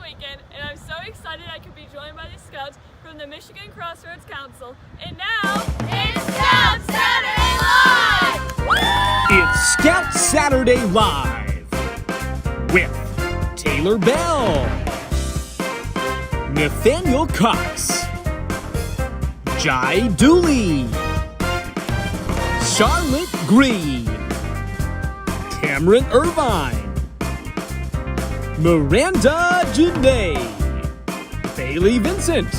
weekend, and I'm so excited I could be joined by the Scouts from the Michigan Crossroads Council. And now, it's Scout Saturday Live! It's Scout Saturday Live with Taylor Bell, Nathaniel Cox, Jai Dooley, Charlotte Green, Cameron Irvine, Miranda Janae, Bailey Vincent,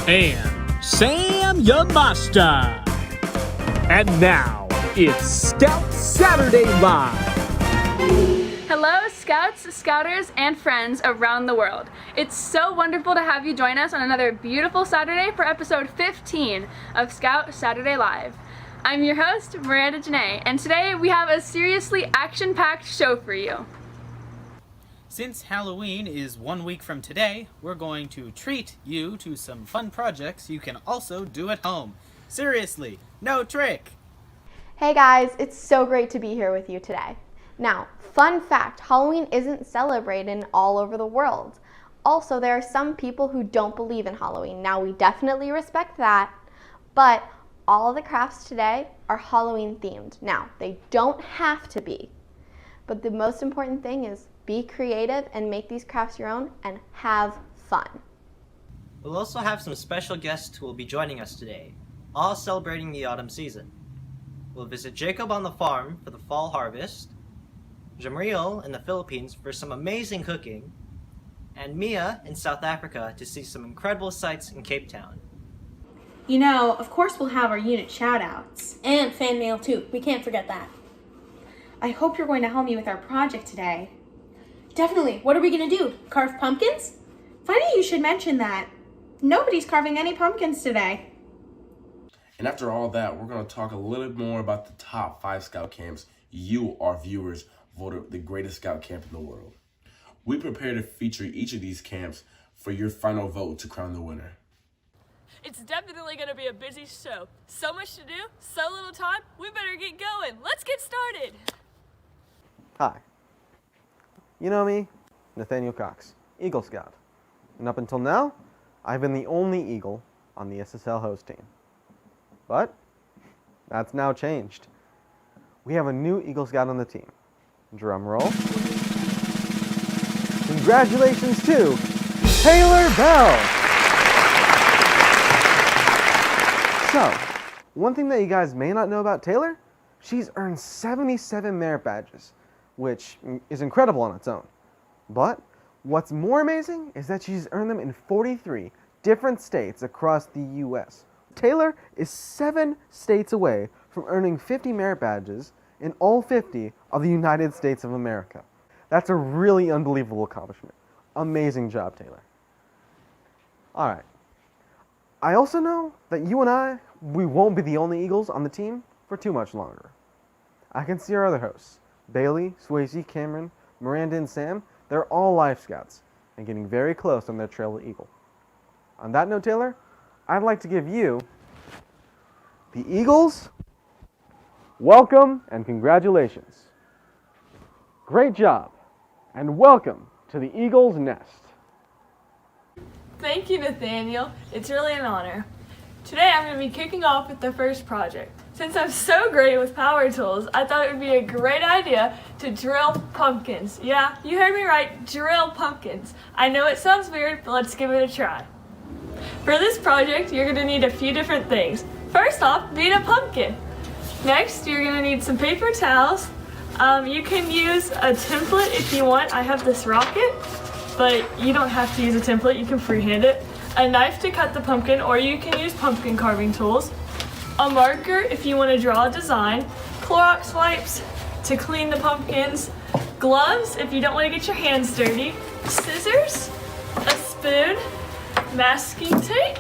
and Sam Yamashita. And now, it's Scout Saturday Live. Hello, Scouts, Scouters, and friends around the world. It's so wonderful to have you join us on another beautiful Saturday for episode 15 of Scout Saturday Live. I'm your host, Miranda Janae, and today we have a seriously action-packed show for you. Since Halloween is 1 week from today, we're going to treat you to some fun projects you can also do at home. Seriously, no trick! Hey guys, it's so great to be here with you today. Now, fun fact, Halloween isn't celebrated all over the world. Also, there are some people who don't believe in Halloween. Now, we definitely respect that, but all of the crafts today are Halloween themed. Now, they don't have to be, but the most important thing is be creative and make these crafts your own and have fun. We'll also have some special guests who will be joining us today, all celebrating the autumn season. We'll visit Jacob on the farm for the fall harvest, Jamriel in the Philippines for some amazing cooking, and Mia in South Africa to see some incredible sights in Cape Town. You know, of course we'll have our unit shout-outs. And fan mail too, we can't forget that. I hope you're going to help me with our project today. Definitely, what are we gonna do? Carve pumpkins? Funny you should mention that. Nobody's carving any pumpkins today. And after all that, we're going to talk a little bit more about the top 5 scout camps you, our viewers, voted the greatest scout camp in the world. We prepared to feature each of these camps for your final vote to crown the winner. It's definitely going to be a busy show. So much to do, so little time, we better get going. Let's get started. Hi. You know me, Nathaniel Cox, Eagle Scout. And up until now, I've been the only Eagle on the SSL host team. But that's now changed. We have a new Eagle Scout on the team. Drum roll. Congratulations to Taylor Bell! So, one thing that you guys may not know about Taylor, she's earned 77 merit badges, which is incredible on its own. But what's more amazing is that she's earned them in 43 different states across the U.S. Taylor is 7 states away from earning 50 merit badges in all 50 of the United States of America. That's a really unbelievable accomplishment. Amazing job, Taylor. Alright. I also know that you and we won't be the only Eagles on the team for too much longer. I can see our other hosts, Bailey, Swayze, Cameron, Miranda, and Sam. They're all Life Scouts and getting very close on their trail to Eagle. On that note, Taylor, I'd like to give you the Eagles welcome and congratulations. Great job, and welcome to the Eagles' nest. Thank you, Nathaniel. It's really an honor. Today I'm going to be kicking off with the first project. Since I'm so great with power tools, I thought it would be a great idea to drill pumpkins. Yeah, you heard me right, drill pumpkins. I know it sounds weird, but let's give it a try. For this project, you're going to need a few different things. First off, need a pumpkin. Next, you're going to need some paper towels. You can use a template if you want. I have this rocket, but you don't have to use a template. You can freehand it. A knife to cut the pumpkin, or you can use pumpkin carving tools. A marker if you want to draw a design. Clorox wipes to clean the pumpkins. Gloves if you don't want to get your hands dirty. Scissors. A spoon. Masking tape,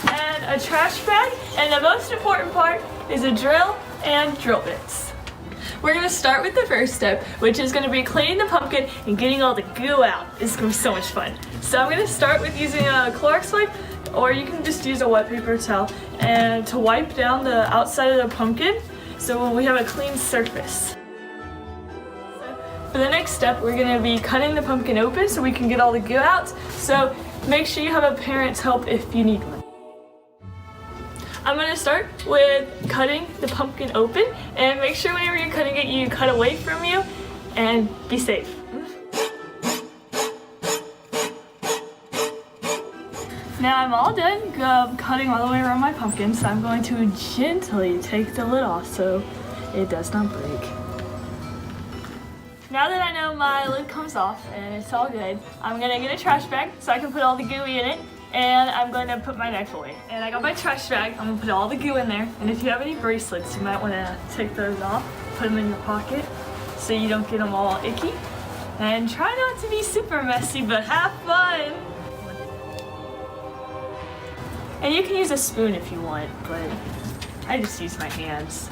and a trash bag, and the most important part is a drill and drill bits. We're going to start with the first step, which is going to be cleaning the pumpkin and getting all the goo out. It's going to be so much fun. So I'm going to start with using a Clorox wipe, or you can just use a wet paper towel, and to wipe down the outside of the pumpkin so we have a clean surface. So For the next step, we're gonna be cutting the pumpkin open so we can get all the goo out. So make sure you have a parent's help if you need one. I'm gonna start with cutting the pumpkin open, and make sure whenever you're cutting it, you cut away from you and be safe. Now I'm all done cutting all the way around my pumpkin, so I'm going to gently take the lid off so it does not break. Now that I know my lid comes off and it's all good, I'm gonna get a trash bag so I can put all the gooey in it, and I'm going to put my knife away. And I got my trash bag, I'm gonna put all the goo in there, and if you have any bracelets, you might wanna take those off, put them in your pocket so you don't get them all icky. And try not to be super messy, but have fun! And you can use a spoon if you want, but I just use my hands.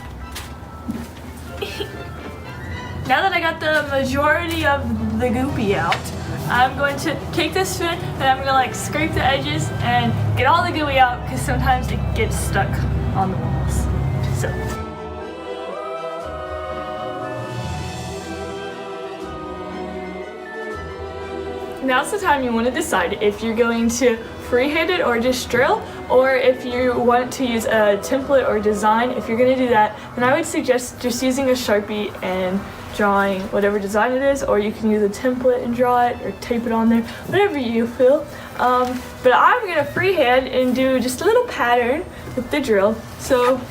Now that I got the majority of the goopy out, I'm going to take this spoon and I'm gonna like scrape the edges and get all the gooey out because sometimes it gets stuck on the walls. So. Now's the time you want to decide if you're going to freehand it or just drill, or if you want to use a template or design. If you're going to do that, then I would suggest just using a Sharpie and drawing whatever design it is, or you can use a template and draw it or tape it on there, whatever you feel. But I'm going to freehand and do just a little pattern with the drill. So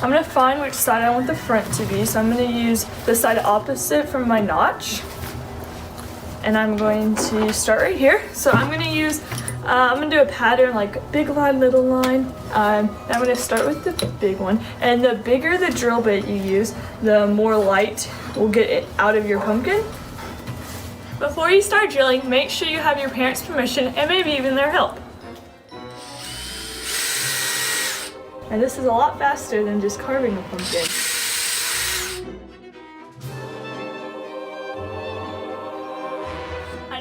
I'm going to find which side I want the front to be. So I'm going to use the side opposite from my notch. And I'm going to start right here. So I'm going to use, I'm going to do a pattern like big line, little line. I'm going to start with the big one. And the bigger the drill bit you use, the more light will get it out of your pumpkin. Before you start drilling, make sure you have your parents' permission and maybe even their help. And this is a lot faster than just carving a pumpkin.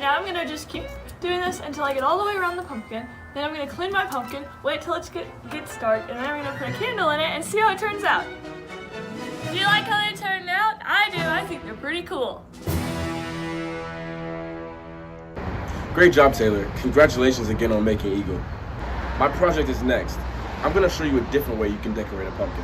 Now I'm gonna just keep doing this until I get all the way around the pumpkin. Then I'm gonna clean my pumpkin, wait till it gets dark, and then I'm gonna put a candle in it and see how it turns out. Do you like how they turned out? I do, I think they're pretty cool. Great job, Taylor. Congratulations again on making Eagle. My project is next. I'm gonna show you a different way you can decorate a pumpkin.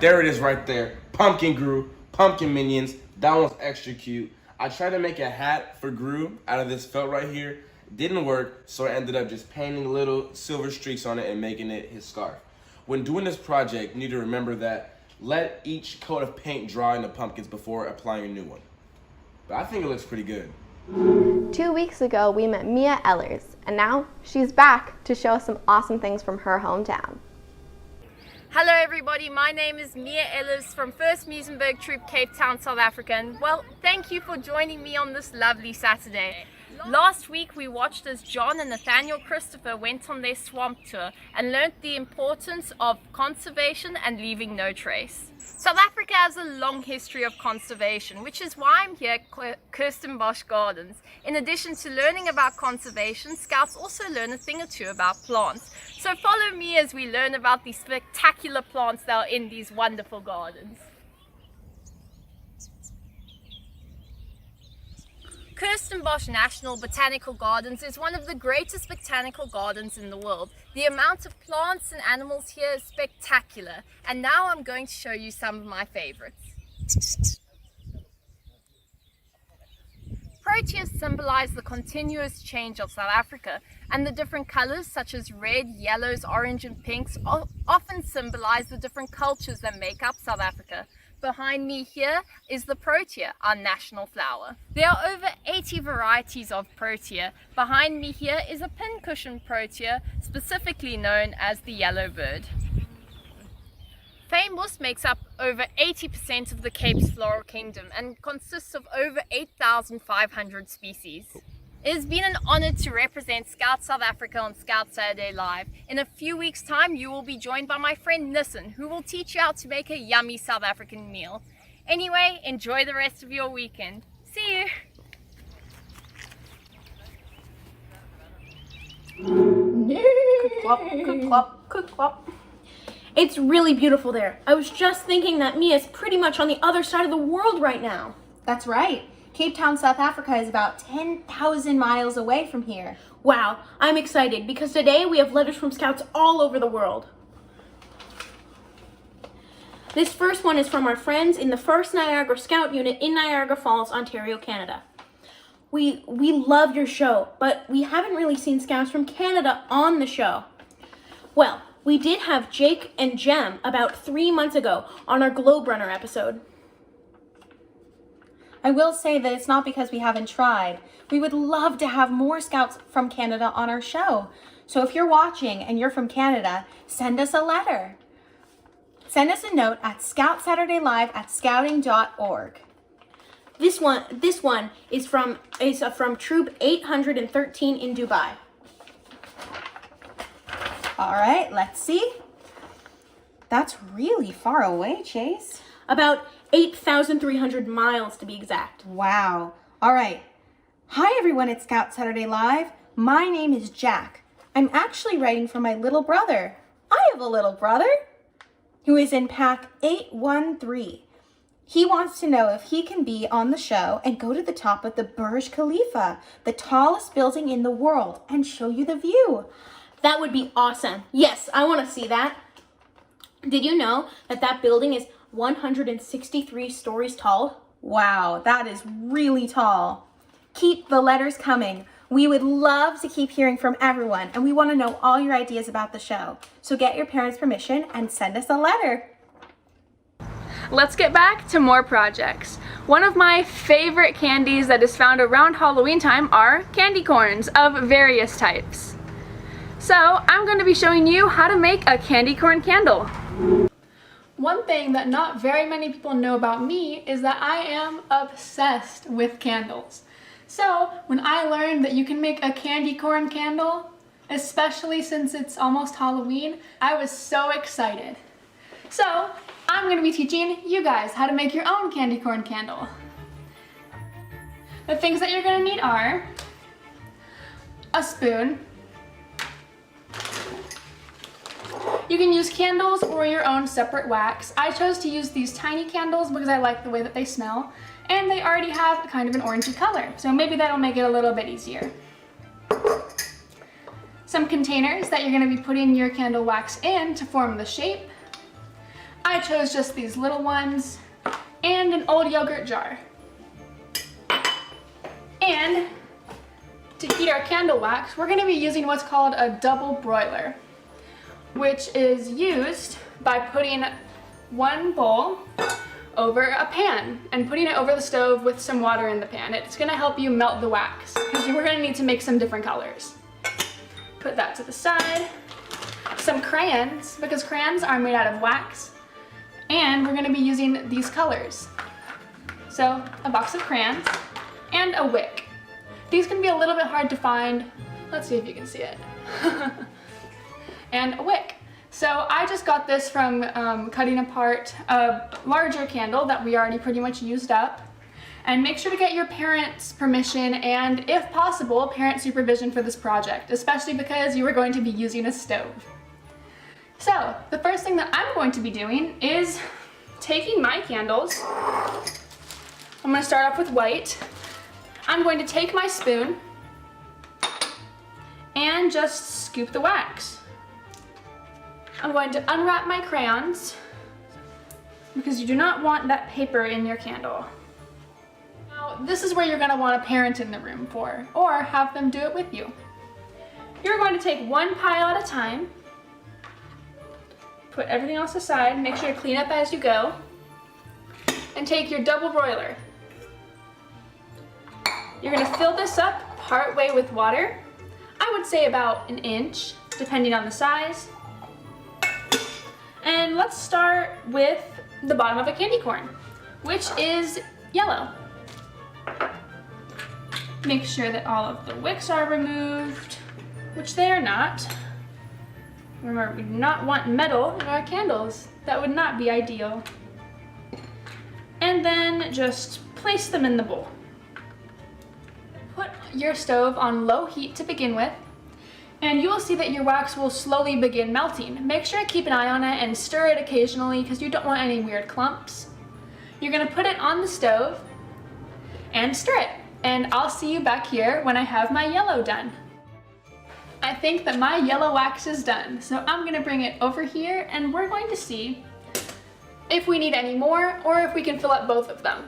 there it is right there. Pumpkin Gru, pumpkin minions. That one's extra cute. I tried to make a hat for Gru out of this felt right here. Didn't work, so I ended up just painting little silver streaks on it and making it his scarf. When doing this project, you need to remember that let each coat of paint dry in the pumpkins before applying a new one. But I think it looks pretty good. 2 weeks ago, we met Mia Ellers, and now she's back to show us some awesome things from her hometown. Hello everybody, my name is Mia Ellers from 1st Muizenberg Troop, Cape Town, South Africa, and well, thank you for joining me on this lovely Saturday. Last week we watched as John and Nathaniel Christopher went on their swamp tour and learned the importance of conservation and leaving no trace. South Africa has a long history of conservation, which is why I'm here at Kirstenbosch Gardens. In addition to learning about conservation, Scouts also learn a thing or two about plants. So follow me as we learn about the spectacular plants that are in these wonderful gardens. Kirstenbosch National Botanical Gardens is one of the greatest botanical gardens in the world. The amount of plants and animals here is spectacular, and now I'm going to show you some of my favorites. Proteas symbolize the continuous change of South Africa, and the different colors such as red, yellows, orange and pinks often symbolize the different cultures that make up South Africa. Behind me here is the protea, our national flower. There are over 80 varieties of protea. Behind me here is a pincushion protea, specifically known as the yellow bird. Fynbos makes up over 80% of the Cape's floral kingdom and consists of over 8,500 species. It has been an honor to represent Scout South Africa on Scout Saturday Live. In a few weeks' time, you will be joined by my friend Nissen, who will teach you how to make a yummy South African meal. Anyway, enjoy the rest of your weekend. See you! It's really beautiful there. I was just thinking that Mia's pretty much on the other side of the world right now. That's right. Cape Town, South Africa is about 10,000 miles away from here. Wow, I'm excited because today we have letters from Scouts all over the world. This first one is from our friends in the 1st Niagara Scout Unit in Niagara Falls, Ontario, Canada. We love your show, but we haven't really seen Scouts from Canada on the show. Well, we did have Jake and Jem about 3 months ago on our Globe Runner episode. I will say that it's not because we haven't tried. We would love to have more Scouts from Canada on our show. So if you're watching and you're from Canada, send us a letter. Send us a note at ScoutSaturdayLive@scouting.org. This one is from Troop 813 in Dubai. All right, let's see. That's really far away, Chase. About 8,300 miles to be exact. Wow. All right. Hi everyone at Scout Saturday Live. My name is Jack. I'm actually writing for my little brother. I have a little brother who is in pack 813. He wants to know if he can be on the show and go to the top of the Burj Khalifa, the tallest building in the world, and show you the view. That would be awesome. Yes, I want to see that. Did you know that building is 163 stories tall? Wow, that is really tall. Keep the letters coming. We would love to keep hearing from everyone, and we want to know all your ideas about the show. So get your parents' permission and send us a letter. Let's get back to more projects. One of my favorite candies that is found around Halloween time are candy corns of various types. So I'm going to be showing you how to make a candy corn candle. One thing that not very many people know about me is that I am obsessed with candles. So when I learned that you can make a candy corn candle, especially since it's almost Halloween, I was so excited. So I'm going to be teaching you guys how to make your own candy corn candle. The things that you're going to need are a spoon. You can use candles or your own separate wax. I chose to use these tiny candles because I like the way that they smell, and they already have kind of an orangey color, so maybe that'll make it a little bit easier. Some containers that you're going to be putting your candle wax in to form the shape. I chose just these little ones and an old yogurt jar. And to heat our candle wax, we're going to be using what's called a double broiler, which is used by putting one bowl over a pan and putting it over the stove with some water in the pan. It's going to help you melt the wax because we're going to need to make some different colors. Put that to the side. Some crayons, because crayons are made out of wax, and we're going to be using these colors. So a box of crayons and a wick. These can be a little bit hard to find. Let's see if you can see it. And a wick. So I just got this from cutting apart a larger candle that we already pretty much used up. And make sure to get your parents' permission and, if possible, parent supervision for this project, especially because you are going to be using a stove. So the first thing that I'm going to be doing is taking my candles. I'm going to start off with white. I'm going to take my spoon and just scoop the wax. I'm going to unwrap my crayons because you do not want that paper in your candle. Now, this is where you're going to want a parent in the room for, or have them do it with you. You're going to take one pile at a time, put everything else aside, make sure to clean up as you go, and take your double broiler. You're going to fill this up partway with water. I would say about an inch, depending on the size. And let's start with the bottom of a candy corn, which is yellow. Make sure that all of the wicks are removed, which they are not. Remember, we do not want metal in our candles. That would not be ideal. And then just place them in the bowl. Put your stove on low heat to begin with, and you will see that your wax will slowly begin melting. Make sure to keep an eye on it and stir it occasionally because you don't want any weird clumps. You're going to put it on the stove and stir it, and I'll see you back here when I have my yellow done. I think that my yellow wax is done, so I'm going to bring it over here and we're going to see if we need any more or if we can fill up both of them.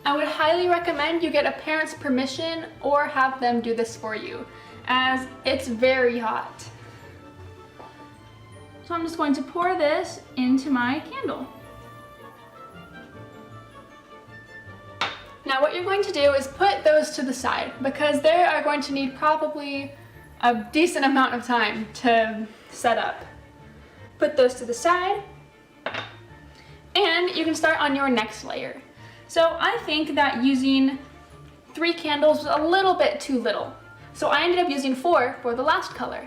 I would highly recommend you get a parent's permission or have them do this for you, as it's very hot. So I'm just going to pour this into my candle. Now what you're going to do is put those to the side because they are going to need probably a decent amount of time to set up. Put those to the side, and you can start on your next layer. So I think that using 3 candles was a little bit too little. So I ended up using 4 for the last color.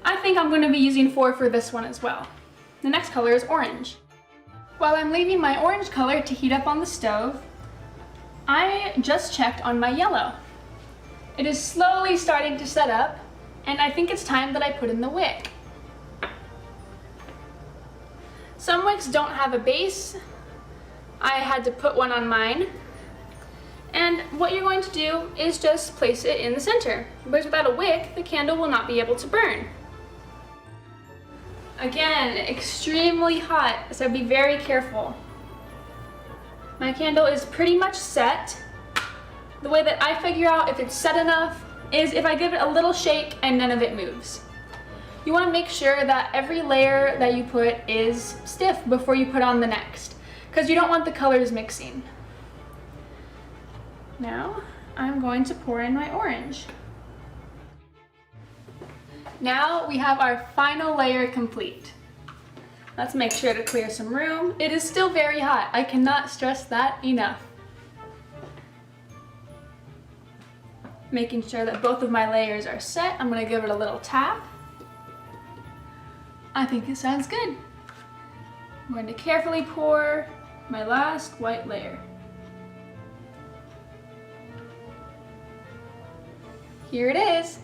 I think I'm going to be using 4 for this one as well. The next color is orange. While I'm leaving my orange color to heat up on the stove, I just checked on my yellow. It is slowly starting to set up, and I think it's time that I put in the wick. Some wicks don't have a base. I had to put one on mine. And what you're going to do is just place it in the center, because without a wick, the candle will not be able to burn. Again, extremely hot, so be very careful. My candle is pretty much set. The way that I figure out if it's set enough is if I give it a little shake and none of it moves. You want to make sure that every layer that you put is stiff before you put on the next, because you don't want the colors mixing. Now, I'm going to pour in my orange. Now we have our final layer complete. Let's make sure to clear some room. It is still very hot. I cannot stress that enough. Making sure that both of my layers are set, I'm going to give it a little tap. I think it sounds good. I'm going to carefully pour my last white layer. Here it is.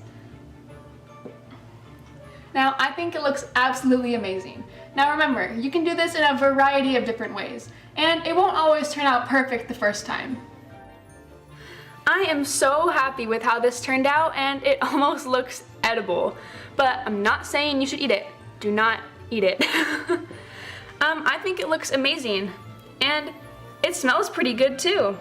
Now, I think it looks absolutely amazing. Now remember, you can do this in a variety of different ways, and it won't always turn out perfect the first time. I am so happy with how this turned out, and it almost looks edible, but I'm not saying you should eat it. do not eat it. I think it looks amazing, and it smells pretty good too.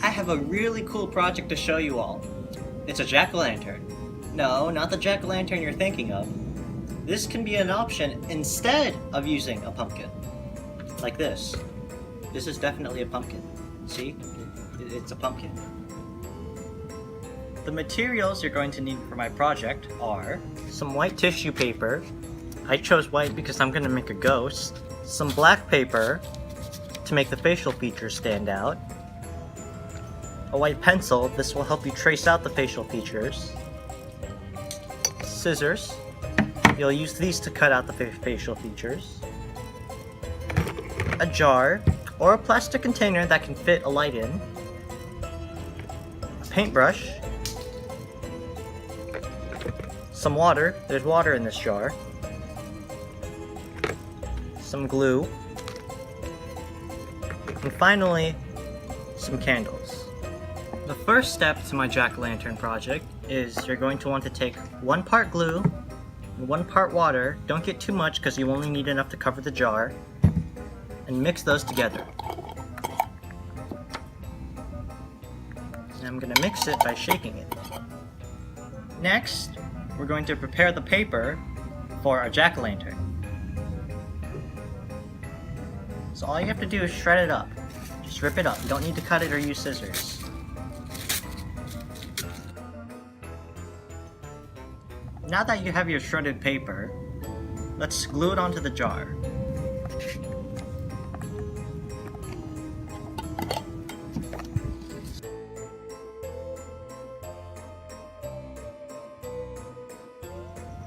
I have a really cool project to show you all. It's a jack-o'-lantern. No, not the jack-o'-lantern you're thinking of. This can be an option instead of using a pumpkin. Like this. This is definitely a pumpkin. See? It's a pumpkin. The materials you're going to need for my project are some white tissue paper. I chose white because I'm going to make a ghost. Some black paper to make the facial features stand out. A white pencil. This will help you trace out the facial features. Scissors. You'll use these to cut out the facial features. A jar or a plastic container that can fit a light in. A paintbrush. Some water. There's water in this jar. Some glue. And finally, some candles. The first step to my jack-o'-lantern project is you're going to want to take 1 part glue and 1 part water. Don't get too much because you only need enough to cover the jar. And mix those together. And I'm going to mix it by shaking it. Next, we're going to prepare the paper for our jack-o'-lantern. So all you have to do is shred it up. Just rip it up. You don't need to cut it or use scissors. Now that you have your shredded paper, let's glue it onto the jar.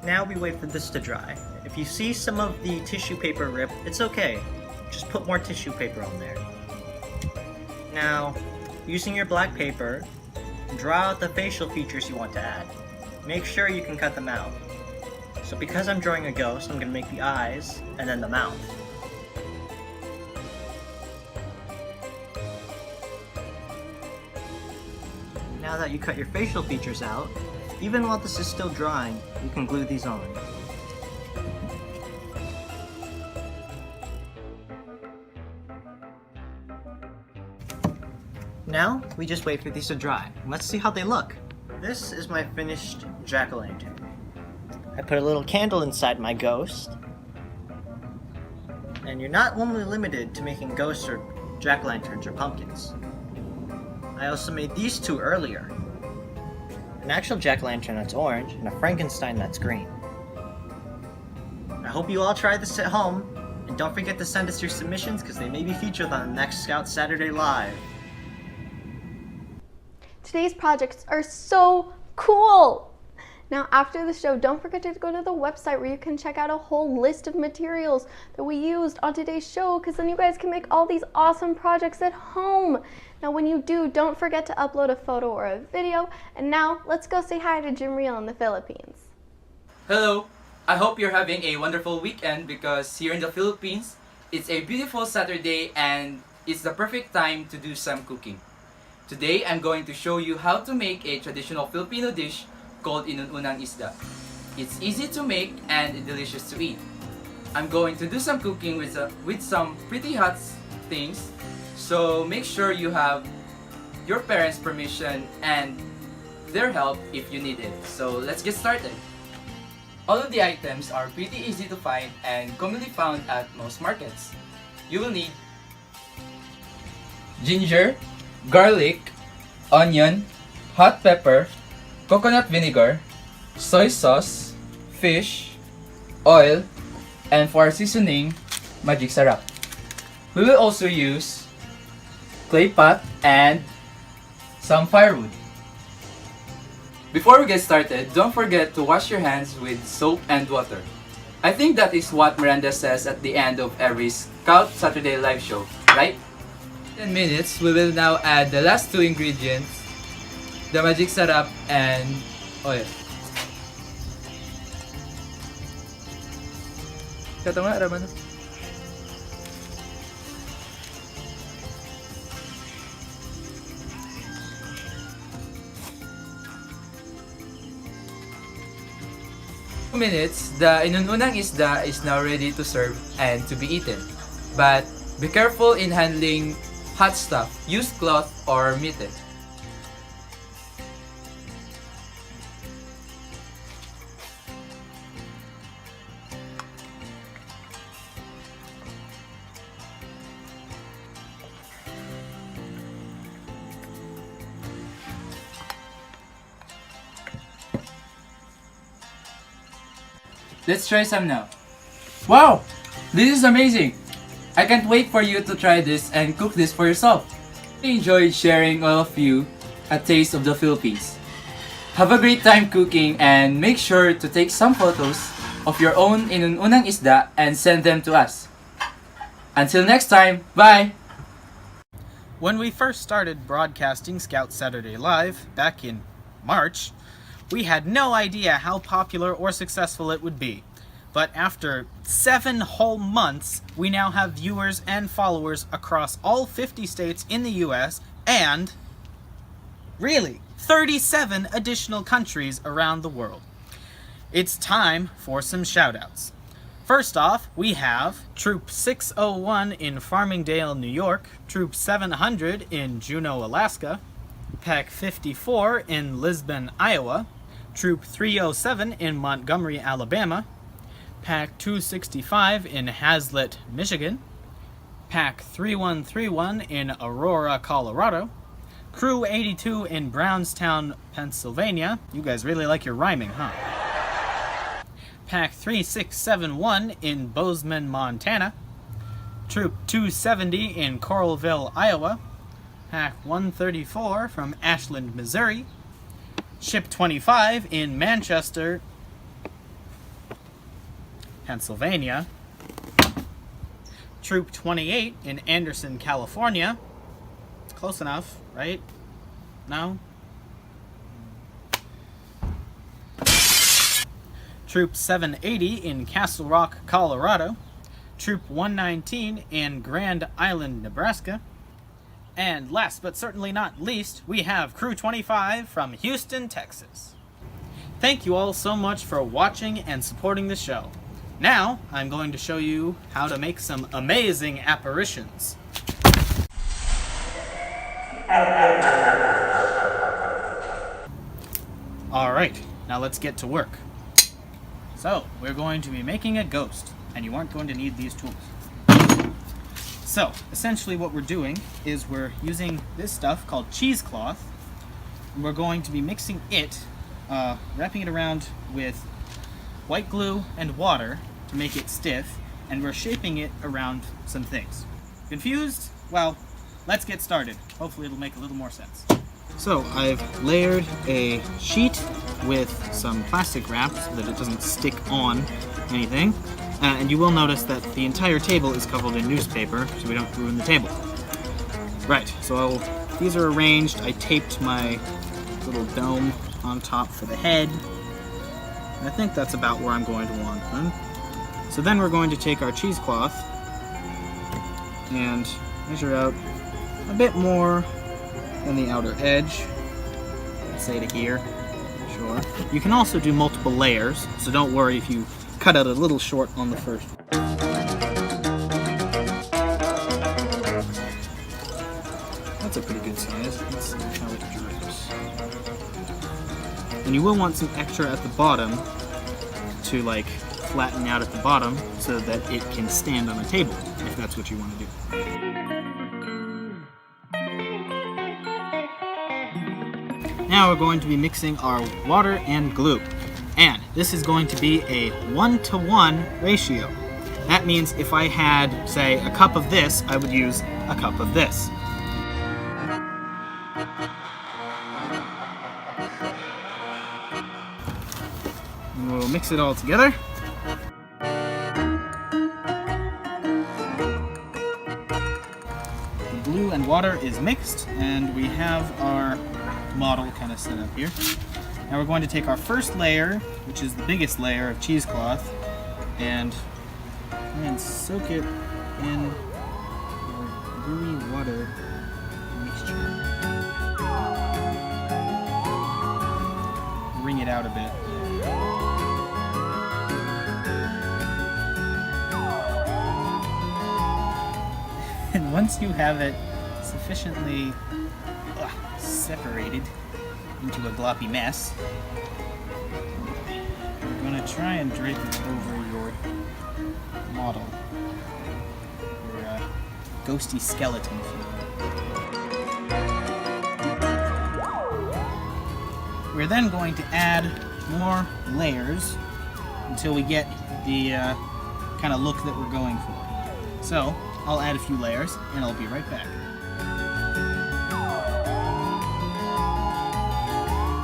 Now we wait for this to dry. If you see some of the tissue paper rip, it's okay. Just put more tissue paper on there. Now, using your black paper, draw out the facial features you want to add. Make sure you can cut them out. So because I'm drawing a ghost, I'm going to make the eyes and then the mouth. Now that you cut your facial features out, even while this is still drying, you can glue these on. Now, we just wait for these to dry. Let's see how they look. This is my finished jack-o'-lantern. I put a little candle inside my ghost. And you're not only limited to making ghosts or jack-o'-lanterns or pumpkins. I also made these 2 earlier. An actual jack-o'-lantern that's orange, and a Frankenstein that's green. I hope you all try this at home, and don't forget to send us your submissions because they may be featured on the next Scout Saturday Live. Today's projects are so cool! Now after the show, don't forget to go to the website where you can check out a whole list of materials that we used on today's show, because then you guys can make all these awesome projects at home. Now when you do, don't forget to upload a photo or a video. And now let's go say hi to Jamriel in the Philippines. Hello! I hope you're having a wonderful weekend because here in the Philippines, it's a beautiful Saturday and it's the perfect time to do some cooking. Today, I'm going to show you how to make a traditional Filipino dish called inununang isda. It's easy to make and delicious to eat. I'm going to do some cooking with some pretty hot things, so make sure you have your parents' permission and their help if you need it. So let's get started. All of the items are pretty easy to find and commonly found at most markets. You will need ginger, garlic, onion, hot pepper, coconut vinegar, soy sauce, fish, oil, and for our seasoning, magic sarap. We will also use clay pot and some firewood. Before we get started, don't forget to wash your hands with soap and water. I think that is what Miranda says at the end of every Scout Saturday Live show, right? 10 minutes, we will now add the last 2 ingredients, the magic sarap and oil. Kata nga, Ramana. minutes, the inununang isda is now ready to serve and to be eaten. But be careful in handling hot stuff. Use cloth or mitten. Let's try some now. Wow! This is amazing! I can't wait for you to try this and cook this for yourself. I enjoyed sharing all of you a taste of the Philippines. Have a great time cooking and make sure to take some photos of your own inununang isda and send them to us. Until next time, bye! When we first started broadcasting Scout Saturday Live back in March, we had no idea how popular or successful it would be. But after 7 whole months, we now have viewers and followers across all 50 states in the US and, really, 37 additional countries around the world. It's time for some shoutouts. First off, we have Troop 601 in Farmingdale, New York, Troop 700 in Juneau, Alaska, Pack 54 in Lisbon, Iowa, Troop 307 in Montgomery, Alabama, Pack 265 in Hazlet, Michigan, Pack 3131 in Aurora, Colorado, Crew 82 in Brownstown, Pennsylvania. You guys really like your rhyming, huh? Pack 3671 in Bozeman, Montana, Troop 270 in Coralville, Iowa, Pack 134 from Ashland, Missouri, Ship 25 in Manchester, Pennsylvania, Troop 28 in Anderson, California. Close enough, right? No? Troop 780 in Castle Rock, Colorado, Troop 119 in Grand Island, Nebraska, and last but certainly not least, we have Crew 25 from Houston, Texas. Thank you all so much for watching and supporting the show. Now, I'm going to show you how to make some amazing apparitions. Alright, now let's get to work. So, we're going to be making a ghost, and you aren't going to need these tools. So, essentially what we're doing is we're using this stuff called cheesecloth, and we're going to be mixing it, wrapping it around with white glue and water to make it stiff, and we're shaping it around some things. Confused? Well, let's get started. Hopefully it'll make a little more sense. So, I've layered a sheet with some plastic wrap so that it doesn't stick on anything. And you will notice that the entire table is covered in newspaper, so we don't ruin the table. Right, so these are arranged. I taped my little dome on top for the head. And I think that's about where I'm going to want them. So then we're going to take our cheesecloth and measure out a bit more than the outer edge. Let's say to here. Sure. You can also do multiple layers, so don't worry if you cut out a little short on the first. That's a pretty good size. Let's see how it drips. And you will want some extra at the bottom to like flatten out at the bottom so that it can stand on a table, if that's what you want to do. Now we're going to be mixing our water and glue. And this is going to be a 1-to-1 ratio. That means if I had, say, a cup of this, I would use a cup of this. And we'll mix it all together. The glue and water is mixed, and we have our model kind of set up here. Now we're going to take our first layer, which is the biggest layer of cheesecloth, and soak it in our gooey water mixture. Wring it out a bit. once you have it sufficiently separated into a gloppy mess, you're going to try and drape it over your model, your ghosty skeleton. We're then going to add more layers until we get the kind of look that we're going for. So, I'll add a few layers and I'll be right back.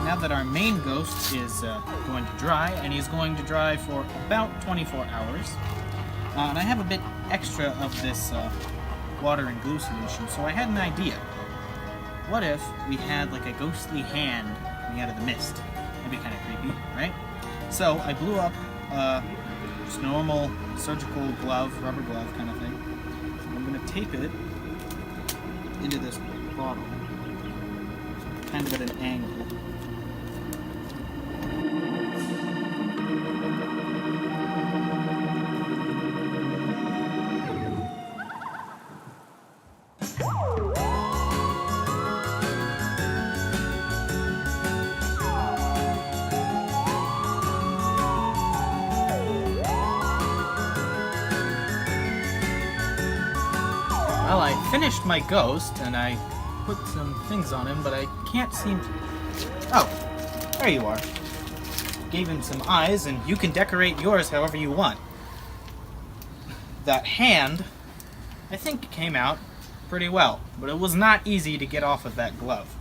Now that our main ghost is going to dry, and he's going to dry for about 24 hours, and I have a bit extra of this water and glue solution, so I had an idea. What if we had like a ghostly hand coming out of the mist? That'd be kind of creepy, right? So I blew up just normal surgical glove, rubber glove kind of thing. I'm going to tape it into this bottle, kind of at an angle. Well, I finished my ghost, and I put some things on him, but I can't seem to... Oh, there you are. Gave him some eyes, and you can decorate yours however you want. That hand, I think, came out pretty well, but it was not easy to get off of that glove.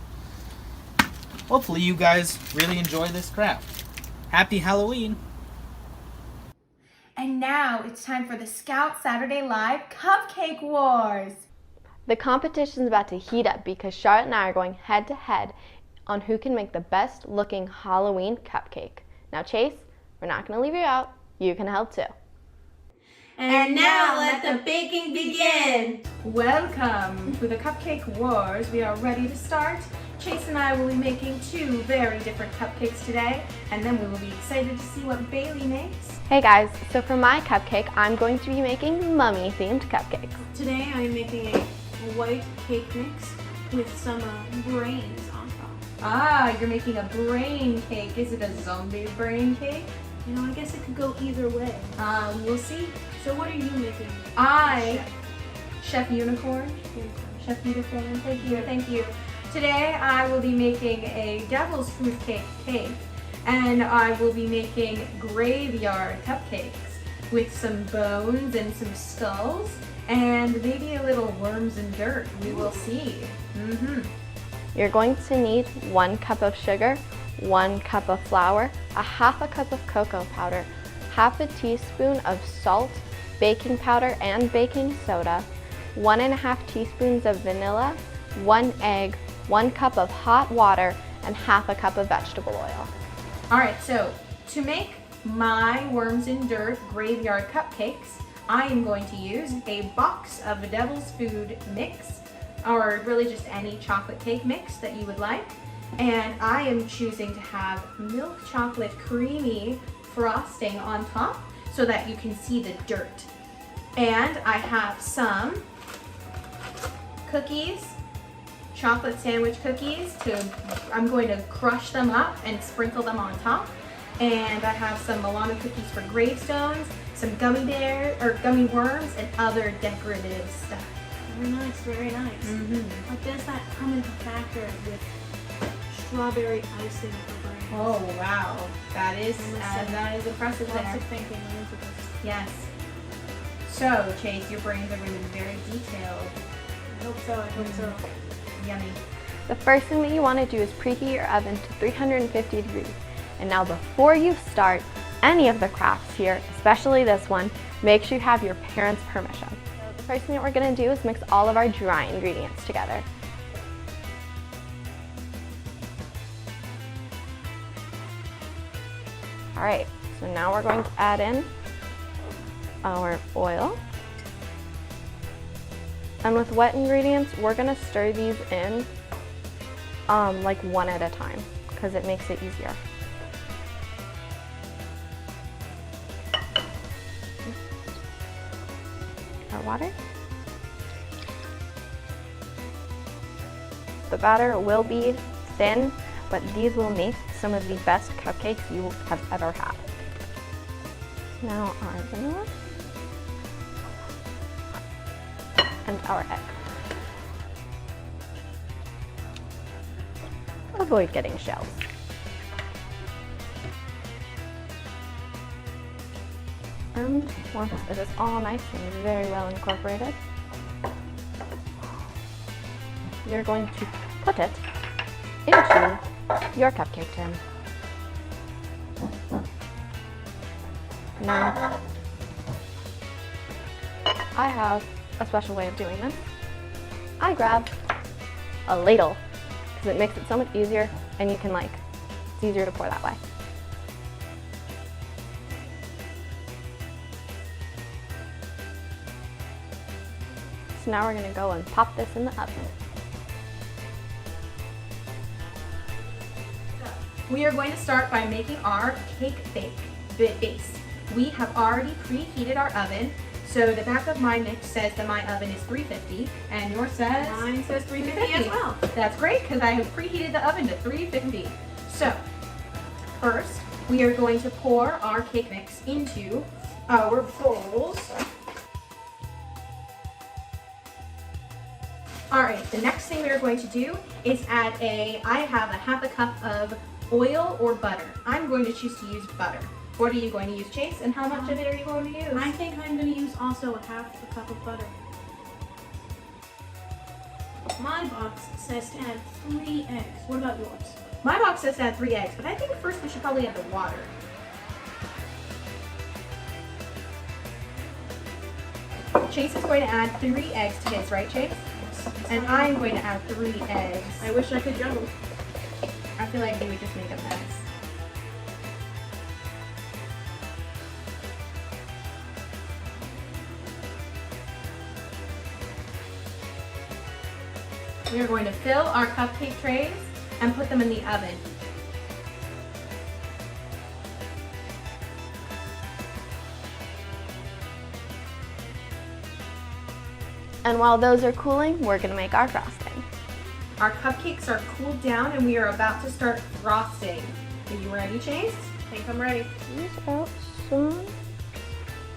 Hopefully you guys really enjoy this craft. Happy Halloween! And now it's time for the Scout Saturday Live Cupcake Wars. The competition's about to heat up because Charlotte and I are going head to head on who can make the best looking Halloween cupcake. Now Chase, we're not going to leave you out. You can help too. And now let the baking begin. Welcome to the Cupcake Wars. We are ready to start. Chase and I will be making 2 very different cupcakes today, and then we will be excited to see what Bailey makes. Hey guys, so for my cupcake, I'm going to be making mummy themed cupcakes. Today I'm making a white cake mix with some brains on top. Ah, you're making a brain cake. Is it a zombie brain cake? You know, I guess it could go either way. We'll see. So what are you making? Chef Unicorn. Chef Unicorn, thank you. Today I will be making a devil's food cake, and I will be making graveyard cupcakes with some bones and some skulls, and maybe a little worms and dirt. We will see. You're going to need 1 cup of sugar, 1 cup of flour, a half a cup of cocoa powder, half a teaspoon of salt, baking powder and baking soda, 1.5 teaspoons of vanilla, 1 egg, 1 cup of hot water, and half a cup of vegetable oil. All right, so to make my worms and dirt graveyard cupcakes, I am going to use a box of the Devil's Food mix, or really just any chocolate cake mix that you would like. And I am choosing to have milk chocolate creamy frosting on top so that you can see the dirt. And I have some cookies, chocolate sandwich cookies. I'm going to crush them up and sprinkle them on top. And I have some Milano cookies for gravestones, some gummy worms, and other decorative stuff. Very nice, very nice. But does that come into factor with strawberry icing for brains? Oh wow, that is impressive. Lots there. of thinking into this. Yes. So Chase, your brains are going to be very detailed. I hope so, I hope so. Yummy. The first thing that you want to do is preheat your oven to 350 degrees. And now before you start any of the crafts here, especially this one, make sure you have your parents' permission. So the first thing that we're going to do is mix all of our dry ingredients together. All right, so now we're going to add in our oil. And with wet ingredients, we're going to stir these in like one at a time because it makes it easier. Our water. The batter will be thin, but these will make some of the best cupcakes you have ever had. Now our vanilla and our egg. Avoid getting shells. And once it is all nice and very well incorporated, you're going to put it into your cupcake tin. Now, I have a special way of doing this. I grab a ladle because it makes it so much easier, and you can it's easier to pour that way. So now we're going to go and pop this in the oven. We are going to start by making our cake base. We have already preheated our oven. So the back of my mix says that my oven is 350, and yours says? Mine says 350 as well. That's great, because I have preheated the oven to 350. So first, we are going to pour our cake mix into our bowls. All right, the next thing we are going to do is I have a half a cup of oil or butter. I'm going to choose to use butter. What are you going to use, Chase? And how much of it are you going to use? I think I'm going to use also a half a cup of butter. My box says to add 3 eggs. What about yours? My box says to add 3 eggs, but I think first we should probably add the water. Chase is going to add 3 eggs to his, right, Chase? And I'm going to add 3 eggs. I wish I could juggle. I feel like we would just make a mess. We are going to fill our cupcake trays and put them in the oven. And while those are cooling, we're going to make our frosting. Our cupcakes are cooled down and we are about to start frosting. Are you ready, Chase? I think I'm ready. These out soon,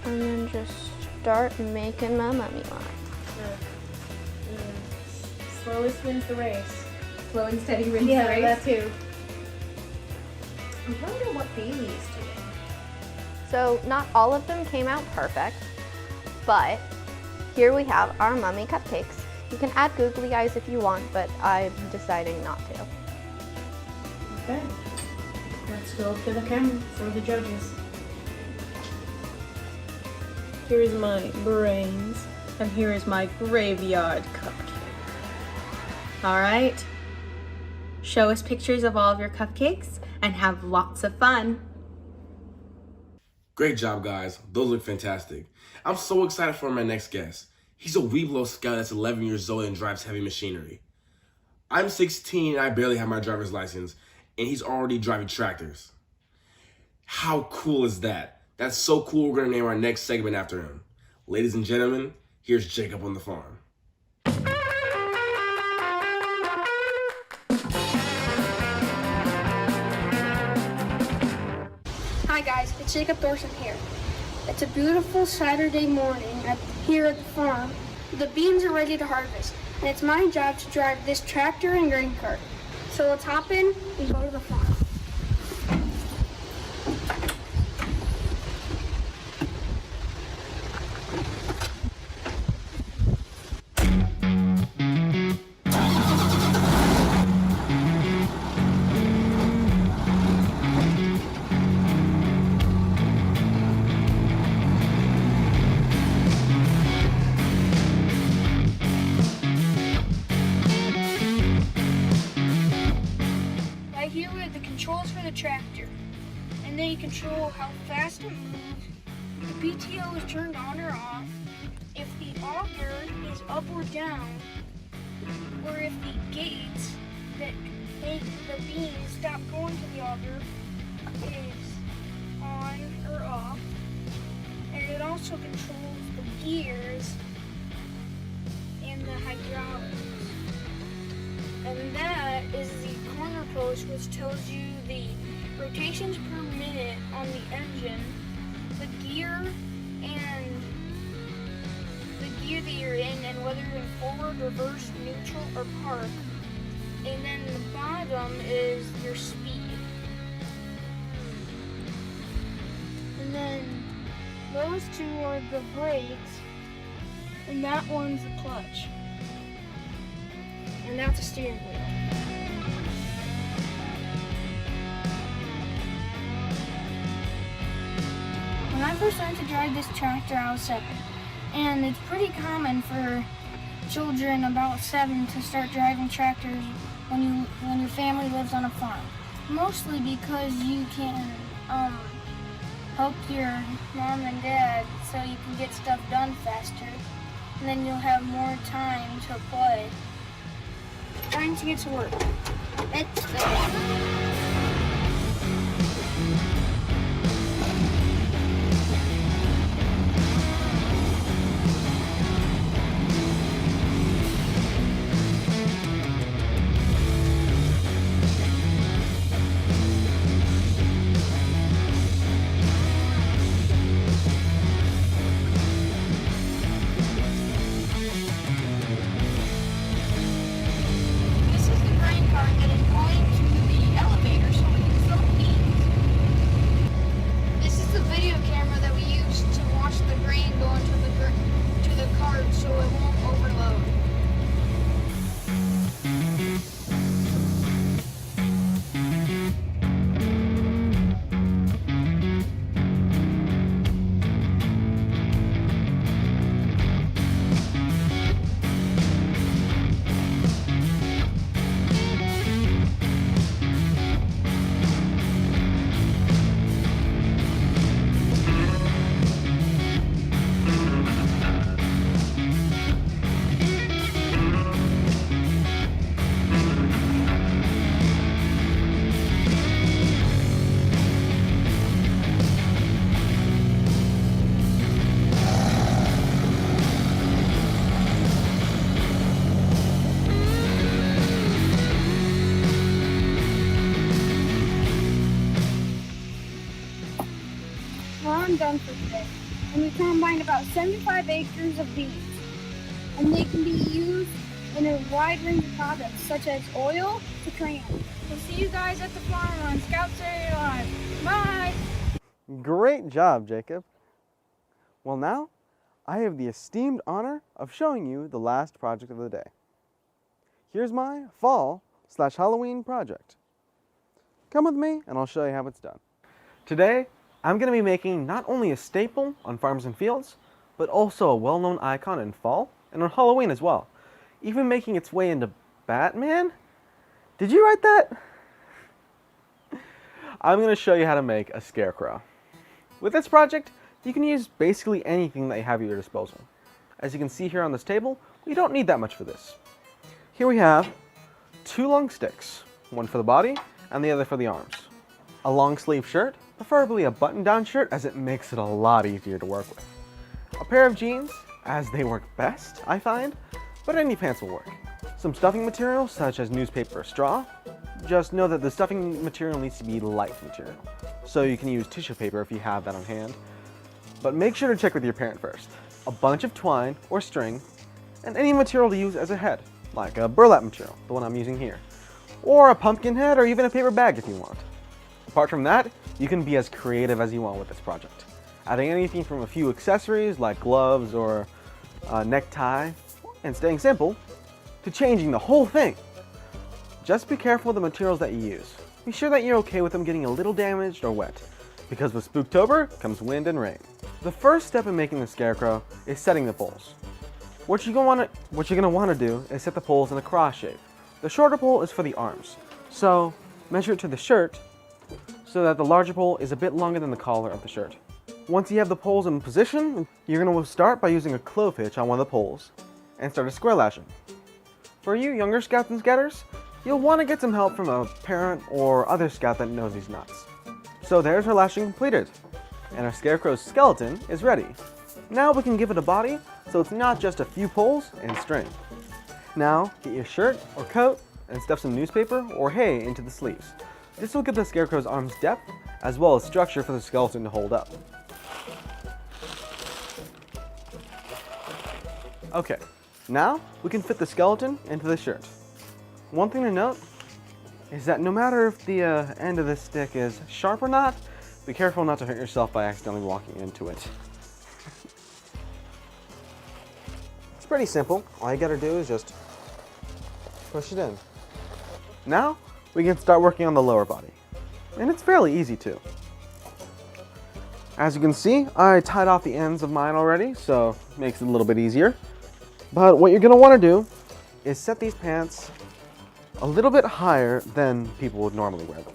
and then just start making my mummy line. Slowest wins the race. Slow and steady wins the race. Yeah, that too. I wonder what Bailey is doing. So not all of them came out perfect, but here we have our mummy cupcakes. You can add googly eyes if you want, but I'm deciding not to. Okay. Let's go to the camera for the judges. Here's my brains, and here is my graveyard cupcake. All right. Show us pictures of all of your cupcakes and have lots of fun. Great job, guys. Those look fantastic. I'm so excited for my next guest. He's a Weeblo scout that's 11 years old and drives heavy machinery. I'm 16 and I barely have my driver's license, and he's already driving tractors. How cool is that? That's so cool, we're gonna name our next segment after him. Ladies and gentlemen, here's Jacob on the farm. Hi guys, it's Jacob Thorson here. It's a beautiful Saturday morning here at the farm. The beans are ready to harvest, and it's my job to drive this tractor and grain cart. So let's hop in and go to the farm. Tractor, and then you control how fast it moves. The PTO is turned on or off, if the auger is up or down, or if the gates that make the beans stop going to the auger is on or off, and it also controls the gears and the hydraulics. And And that is the corner post, which tells you the rotations per minute on the engine, the gear, and the gear that you're in, and whether you're in forward, reverse, neutral, or park. And then the bottom is your speed. And then those two are the brakes, and that one's the clutch. And that's a steering wheel. When I first learned to drive this tractor, I was 7. And it's pretty common for children about 7 to start driving tractors when your family lives on a farm. Mostly because you can help your mom and dad so you can get stuff done faster. And then you'll have more time to play. Time to get to work. Let's go. Done for today, and we combined about 75 acres of beans, and they can be used in a wide range of products such as oil to crayons. We'll see you guys at the farm on Scout Saturday Live. Bye! Great job, Jacob. Well, now I have the esteemed honor of showing you the last project of the day. Here's my fall/Halloween project. Come with me and I'll show you how it's done. Today, I'm going to be making not only a staple on farms and fields, but also a well-known icon in fall and on Halloween as well. Even making its way into Batman? Did you write that? I'm going to show you how to make a scarecrow. With this project, you can use basically anything that you have at your disposal. As you can see here on this table, we don't need that much for this. Here we have 2 long sticks, one for the body and the other for the arms. A long sleeve shirt, preferably a button-down shirt as it makes it a lot easier to work with. A pair of jeans, as they work best, I find, but any pants will work. Some stuffing material such as newspaper or straw. Just know that the stuffing material needs to be light material, so you can use tissue paper if you have that on hand. But make sure to check with your parent first. A bunch of twine or string, and any material to use as a head, like a burlap material, the one I'm using here, or a pumpkin head or even a paper bag if you want. Apart from that, you can be as creative as you want with this project, adding anything from a few accessories like gloves or a necktie, and staying simple, to changing the whole thing. Just be careful with the materials that you use. Be sure that you're okay with them getting a little damaged or wet, because with Spooktober comes wind and rain. The first step in making the scarecrow is setting the poles. What you're going to want to do is set the poles in a cross shape. The shorter pole is for the arms, so measure it to the shirt so that the larger pole is a bit longer than the collar of the shirt. Once you have the poles in position, you're going to start by using a clove hitch on one of the poles and start a square lashing. For you younger scouts and scouters, you'll want to get some help from a parent or other scout that knows these knots. So there's our lashing completed, and our scarecrow's skeleton is ready. Now we can give it a body so it's not just a few poles and string. Now get your shirt or coat and stuff some newspaper or hay into the sleeves. This will give the scarecrow's arms depth as well as structure for the skeleton to hold up. Okay, now we can fit the skeleton into the shirt. One thing to note is that no matter if the end of the stick is sharp or not, be careful not to hurt yourself by accidentally walking into it. It's pretty simple. All you gotta do is just push it in. Now we can start working on the lower body. And it's fairly easy too. As you can see, I tied off the ends of mine already, so it makes it a little bit easier. But what you're gonna wanna do is set these pants a little bit higher than people would normally wear them.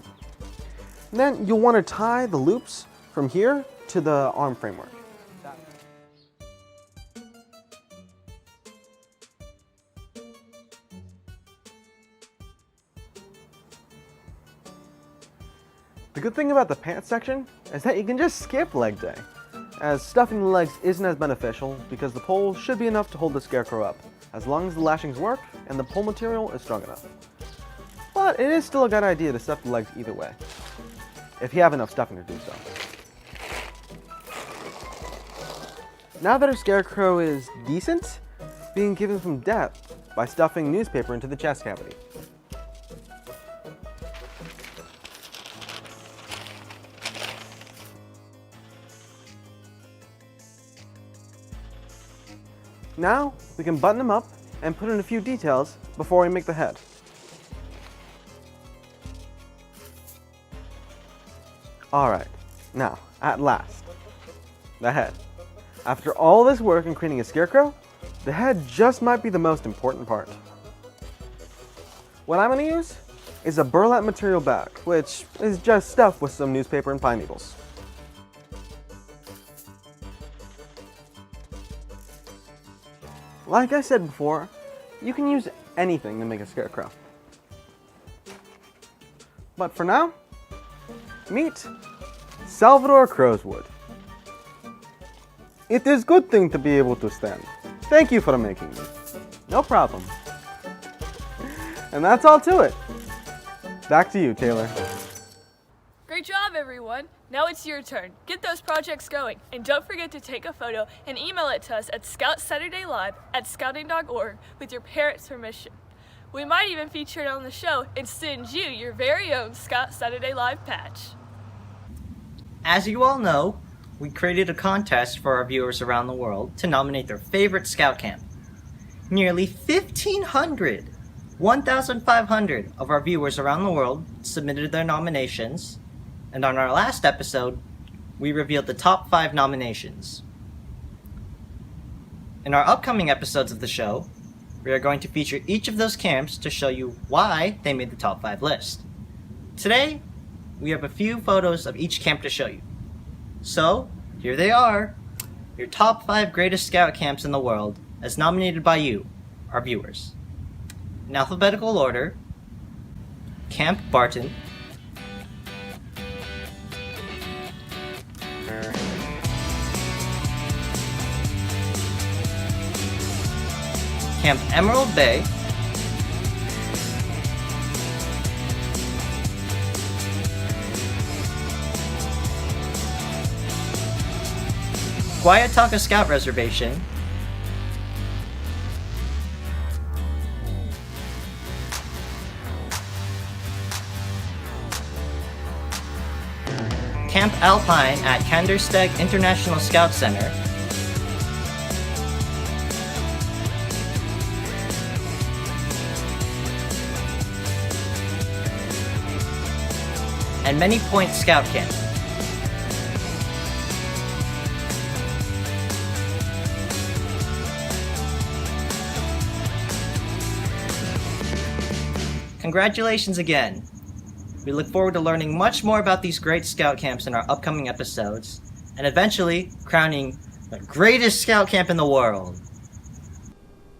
And then you'll want to tie the loops from here to the arm framework. The good thing about the pants section is that you can just skip leg day, as stuffing the legs isn't as beneficial because the pole should be enough to hold the scarecrow up, as long as the lashings work and the pole material is strong enough. But it is still a good idea to stuff the legs either way, if you have enough stuffing to do so. Now that our scarecrow is decent, we can give him some depth by stuffing newspaper into the chest cavity. Now we can button him up and put in a few details before we make the head. Alright, now, at last, the head. After all this work in creating a scarecrow, the head just might be the most important part. What I'm going to use is a burlap material bag, which is just stuffed with some newspaper and pine needles. Like I said before, you can use anything to make a scarecrow. But for now, meet Salvador Crowswood. It is good thing to be able to stand. Thank you for making me. No problem. And that's all to it. Back to you, Taylor. Great job, everyone. Now it's your turn. Get those projects going. And don't forget to take a photo and email it to us at ScoutSaturdayLive@scouting.org with your parents' permission. We might even feature it on the show and send you your very own Scout Saturday Live patch. As you all know, we created a contest for our viewers around the world to nominate their favorite scout camp. Nearly 1,500 of our viewers around the world submitted their nominations, and on our last episode, we revealed the top 5 nominations. In our upcoming episodes of the show, we are going to feature each of those camps to show you why they made the top 5 list. Today, we have a few photos of each camp to show you. So, here they are, your top 5 greatest scout camps in the world, as nominated by you, our viewers. In alphabetical order, Camp Barton, Camp Emerald Bay, Guayataca Scout Reservation, Camp Alpine at Kandersteg International Scout Center, and Many Point Scout Camp. Congratulations again! We look forward to learning much more about these great scout camps in our upcoming episodes, and eventually crowning the greatest scout camp in the world.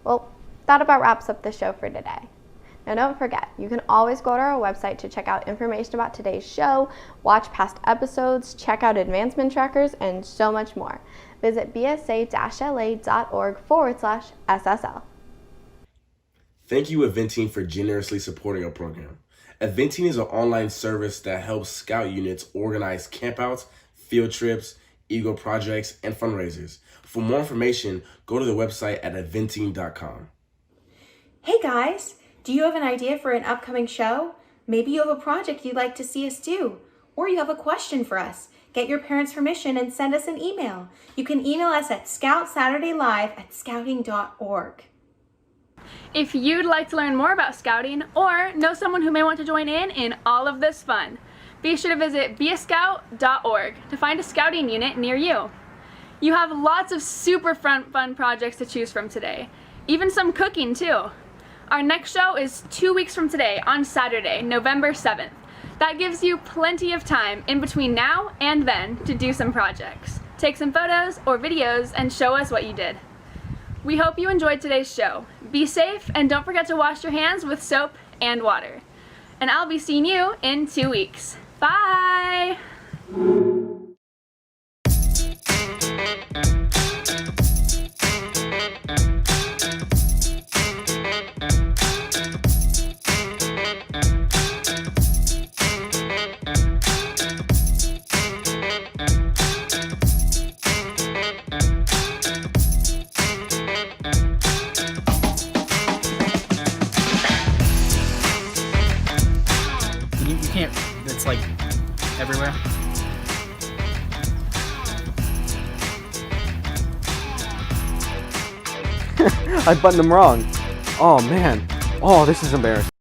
Well, that about wraps up the show for today. Now don't forget, you can always go to our website to check out information about today's show, watch past episodes, check out advancement trackers, and so much more. Visit bsa-la.org/SSL. Thank you, Eventing, for generously supporting our program. Eventing is an online service that helps Scout units organize campouts, field trips, Eagle projects, and fundraisers. For more information, go to the website at eventing.com. Hey guys, do you have an idea for an upcoming show? Maybe you have a project you'd like to see us do, or you have a question for us. Get your parents' permission and send us an email. You can email us at ScoutSaturdayLive@scouting.org. If you'd like to learn more about scouting or know someone who may want to join in all of this fun, be sure to visit beascout.org to find a scouting unit near you. You have lots of super fun projects to choose from today, even some cooking too. Our next show is 2 weeks from today on Saturday, November 7th. That gives you plenty of time in between now and then to do some projects. Take some photos or videos and show us what you did. We hope you enjoyed today's show. Be safe and don't forget to wash your hands with soap and water. And I'll be seeing you in 2 weeks. Bye! You can't, it's like everywhere. I buttoned them wrong. Oh man. Oh, this is embarrassing.